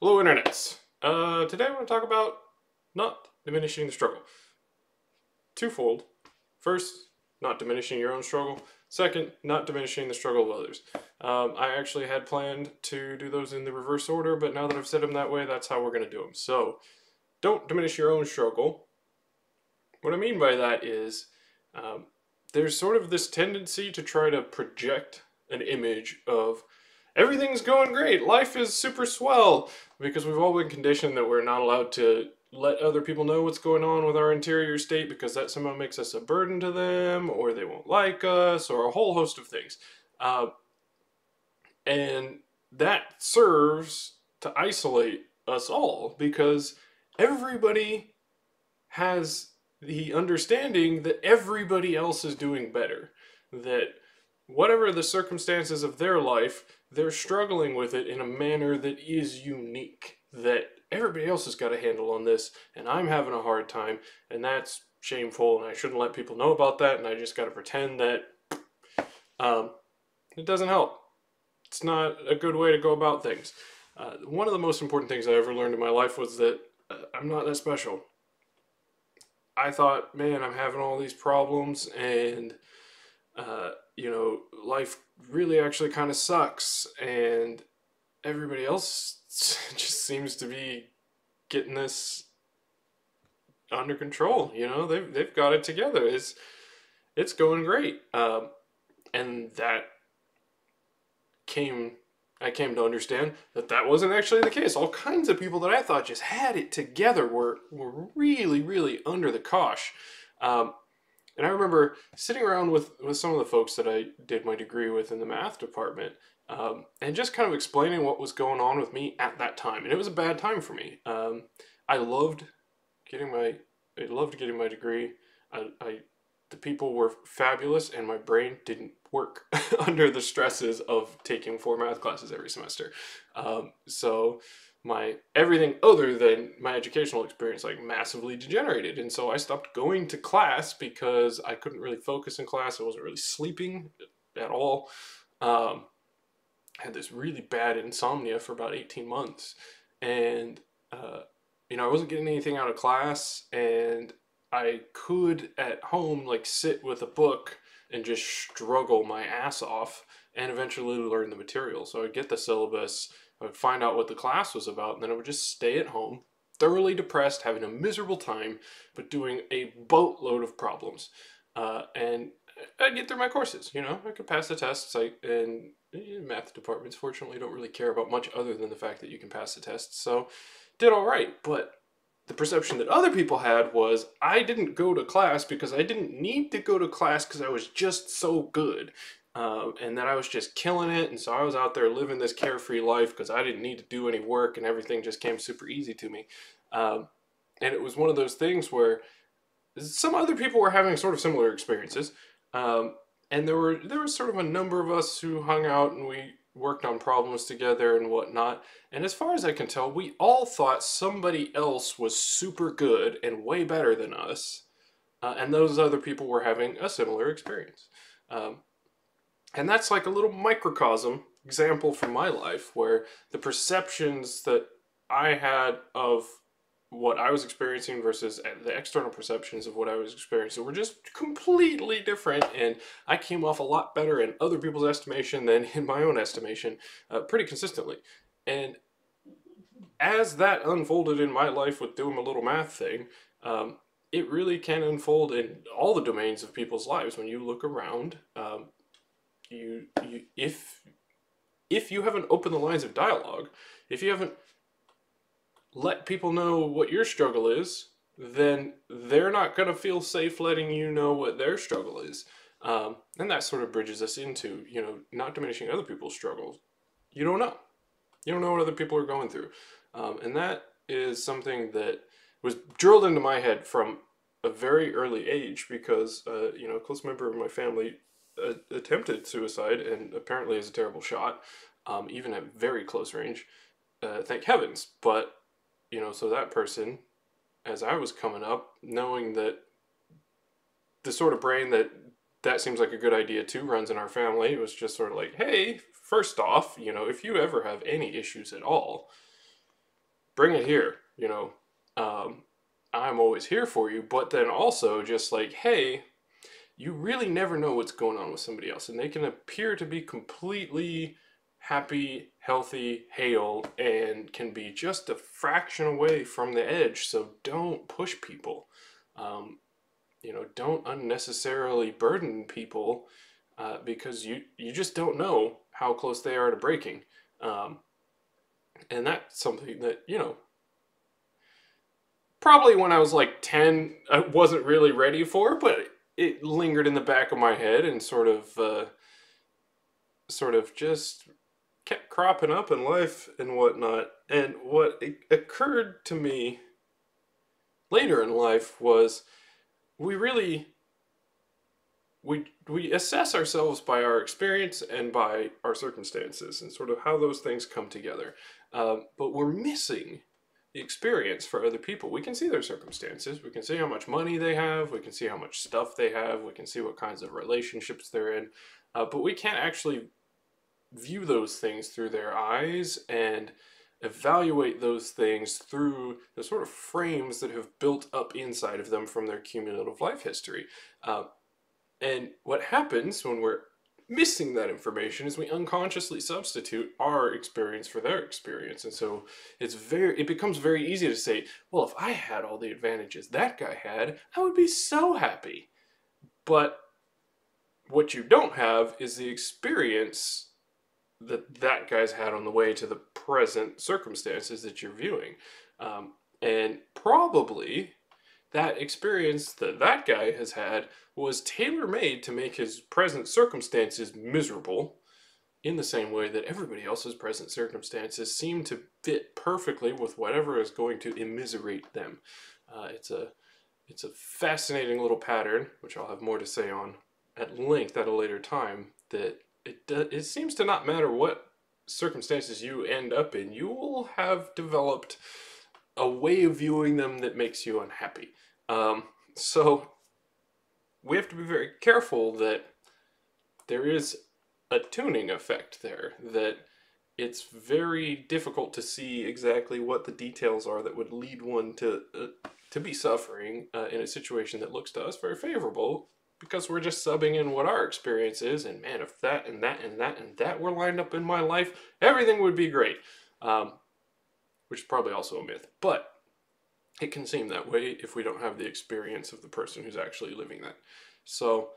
Hello, internets. Today I want to talk about not diminishing the struggle. Twofold. First, not diminishing your own struggle. Second, not diminishing the struggle of others. I actually had planned to do those in the reverse order, but now that I've said them that way, that's how we're going to do them. So, don't diminish your own struggle. What I mean by that is, there's sort of this tendency to try to project an image of everything's going great, life is super swell, because we've all been conditioned that we're not allowed to let other people know what's going on with our interior state because that somehow makes us a burden to them, or they won't like us, or a whole host of things. Uh, and that serves to isolate us all because everybody has the understanding that everybody else is doing better. That whatever the circumstances of their life, they're struggling with it in a manner that is unique. That everybody else has got a handle on this, and I'm having a hard time, and that's shameful, and I shouldn't let people know about that, and I just got to pretend that um, it doesn't help. It's not a good way to go about things. One of the most important things I ever learned in my life was that I'm not that special. I thought, man, I'm having all these problems, and life really actually kind of sucks, and everybody else just seems to be getting this under control. They've got it together. It's going great, and that came. I came to understand that that wasn't actually the case. All kinds of people that I thought just had it together were really, really under the cosh. And I remember sitting around with some of the folks that I did my degree with in the math department, and just kind of explaining what was going on with me at that time. And it was a bad time for me. I loved getting my degree. The people were fabulous, and my brain didn't work under the stresses of taking 4 math classes every semester. So my everything other than my educational experience massively degenerated, and so I stopped going to class because I couldn't really focus in class. I wasn't really sleeping at all. I had this really bad insomnia for about 18 months, and I wasn't getting anything out of class, and I could at home sit with a book and just struggle my ass off and eventually learn the material. So I'd get the syllabus, I would find out what the class was about, and then I would just stay at home, thoroughly depressed, having a miserable time, but doing a boatload of problems. And I'd get through my courses, I could pass the tests. And math departments, fortunately, don't really care about much other than the fact that you can pass the tests. So did all right, but the perception that other people had was I didn't go to class because I didn't need to go to class because I was just so good. And that I was just killing it, and so I was out there living this carefree life because I didn't need to do any work, and everything just came super easy to me. And it was one of those things where some other people were having sort of similar experiences, and there was sort of a number of us who hung out and we worked on problems together and whatnot. And as far as I can tell, we all thought somebody else was super good and way better than us, and those other people were having a similar experience. And that's like a little microcosm example from my life where the perceptions that I had of what I was experiencing versus the external perceptions of what I was experiencing were just completely different, and I came off a lot better in other people's estimation than in my own estimation, pretty consistently. And as that unfolded in my life with doing a little math thing, it really can unfold in all the domains of people's lives. When you look around, if you haven't opened the lines of dialogue, if you haven't let people know what your struggle is, then they're not going to feel safe letting you know what their struggle is. And that sort of bridges us into, not diminishing other people's struggles. You don't know. You don't know what other people are going through. And that is something that was drilled into my head from a very early age because, a close member of my family attempted suicide and apparently is a terrible shot, even at very close range. Thank heavens. But so that person, as I was coming up, knowing that the sort of brain that seems like a good idea too runs in our family, it was just sort of like, hey, first off, if you ever have any issues at all, bring it here, I'm always here for you. But then also just like, hey, you really never know what's going on with somebody else, and they can appear to be completely happy, healthy, hale, and can be just a fraction away from the edge. So don't push people. Um, don't unnecessarily burden people because you just don't know how close they are to breaking. Um, and that's something that, probably when I was like 10, I wasn't really ready for, but it lingered in the back of my head and sort of just kept cropping up in life and whatnot. And what occurred to me later in life was we really we assess ourselves by our experience and by our circumstances and sort of how those things come together. But we're missing the experience for other people. We can see their circumstances. We can see how much money they have. We can see how much stuff they have. We can see what kinds of relationships they're in. But we can't actually view those things through their eyes and evaluate those things through the sort of frames that have built up inside of them from their cumulative life history. And what happens when we're missing that information is we unconsciously substitute our experience for their experience. And so it becomes very easy to say, well, if I had all the advantages that guy had, I would be so happy. But what you don't have is the experience that guy's had on the way to the present circumstances that you're viewing. And probably that experience that guy has had was tailor-made to make his present circumstances miserable, in the same way that everybody else's present circumstances seem to fit perfectly with whatever is going to immiserate them. It's a fascinating little pattern, which I'll have more to say on at length at a later time, that it seems to not matter what circumstances you end up in, you will have developed a way of viewing them that makes you unhappy. So we have to be very careful that there is a tuning effect there, that it's very difficult to see exactly what the details are that would lead one to be suffering in a situation that looks to us very favorable, because we're just subbing in what our experience is. And man, if that and that and that and that were lined up in my life, everything would be great. Which is probably also a myth, but it can seem that way if we don't have the experience of the person who's actually living that. So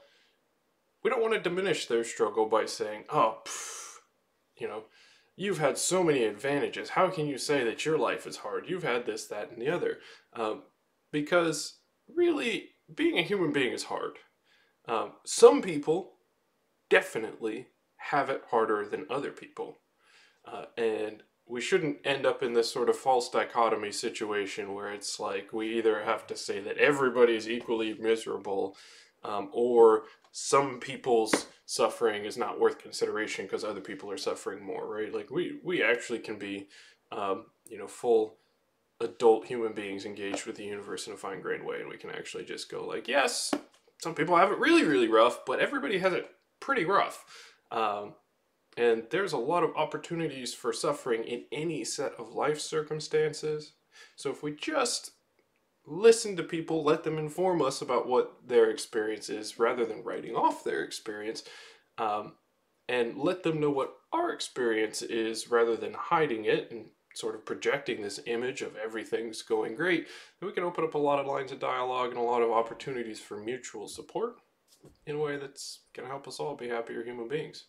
we don't want to diminish their struggle by saying, oh, you've had so many advantages. How can you say that your life is hard? You've had this, that, and the other. Because really, being a human being is hard. Some people definitely have it harder than other people. And we shouldn't end up in this sort of false dichotomy situation where it's like we either have to say that everybody is equally miserable, or some people's suffering is not worth consideration because other people are suffering more, right? Like we actually can be, full adult human beings engaged with the universe in a fine-grained way, and we can actually just go like, yes, some people have it really, really rough, but everybody has it pretty rough. And there's a lot of opportunities for suffering in any set of life circumstances. So if we just listen to people, let them inform us about what their experience is, rather than writing off their experience, and let them know what our experience is, rather than hiding it and sort of projecting this image of everything's going great, then we can open up a lot of lines of dialogue and a lot of opportunities for mutual support in a way that's going to help us all be happier human beings.